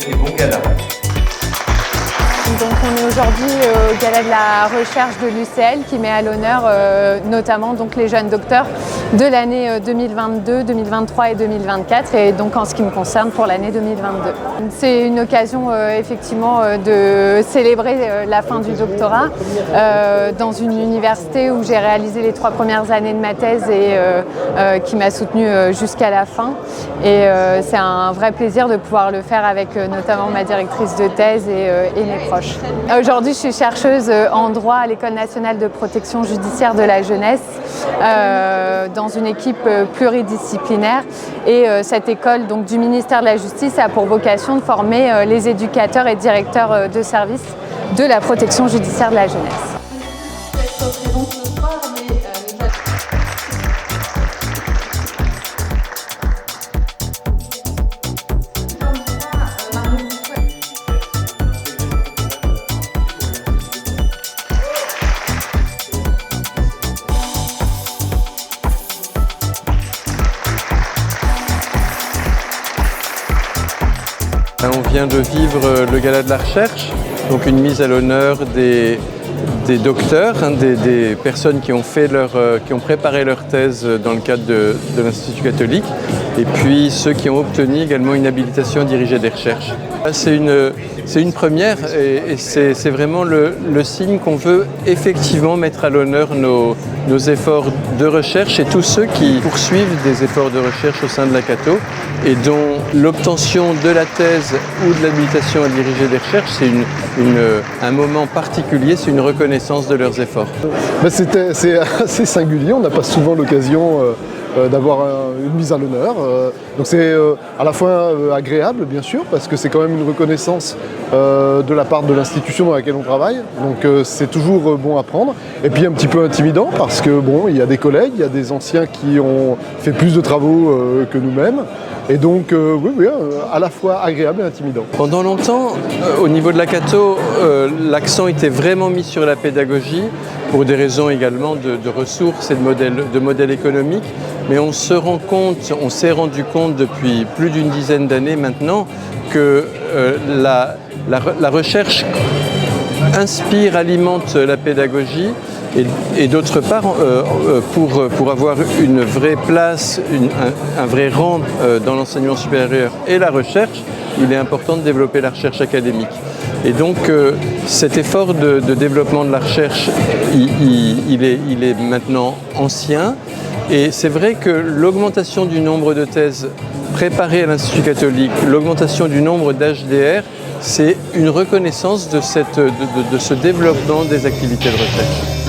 et bon gala. Donc on est aujourd'hui au Gala de la recherche de l'UCL qui met à l'honneur notamment donc, les jeunes docteurs de l'année 2022, 2023 et 2024 et donc en ce qui me concerne pour l'année 2022. C'est une occasion effectivement de célébrer la fin du doctorat dans une université où j'ai réalisé les 3 premières années de ma thèse et qui m'a soutenue jusqu'à la fin. Et c'est un vrai plaisir de pouvoir le faire avec notamment ma directrice de thèse et mes proches. Aujourd'hui, je suis chercheuse en droit à l'École nationale de protection judiciaire de la jeunesse dans une équipe pluridisciplinaire et cette école donc, du ministère de la Justice a pour vocation de former les éducateurs et directeurs de services de la protection judiciaire de la jeunesse. On vient de vivre le Gala de la recherche, donc une mise à l'honneur des docteurs, des personnes qui ont préparé leur thèse dans le cadre de l'Institut catholique, et puis ceux qui ont obtenu également une habilitation à diriger des recherches. C'est une première et c'est vraiment le signe qu'on veut effectivement mettre à l'honneur nos efforts de recherche et tous ceux qui poursuivent des efforts de recherche au sein de la Cato et dont l'obtention de la thèse ou de l'habilitation à diriger des recherches, c'est un moment particulier, c'est une reconnaissance de leurs efforts. C'est assez singulier, on n'a pas souvent l'occasion d'avoir une mise à l'honneur. Donc c'est à la fois agréable bien sûr parce que c'est quand même une reconnaissance de la part de l'institution dans laquelle on travaille. Donc c'est toujours bon à prendre. Et puis un petit peu intimidant parce que bon, il y a des collègues, il y a des anciens qui ont fait plus de travaux que nous-mêmes. Et donc, oui, à la fois agréable et intimidant. Pendant longtemps, au niveau de la Cato, l'accent était vraiment mis sur la pédagogie, pour des raisons également de ressources et de modèles économiques. Mais on s'est rendu compte depuis plus d'une dizaine d'années maintenant que la recherche inspire, alimente la pédagogie. Et d'autre part, pour avoir une vraie place, un vrai rang dans l'enseignement supérieur et la recherche, il est important de développer la recherche académique. Et donc cet effort de développement de la recherche, il est maintenant ancien. Et c'est vrai que l'augmentation du nombre de thèses préparées à l'Institut catholique, l'augmentation du nombre d'HDR, c'est une reconnaissance de ce développement des activités de recherche.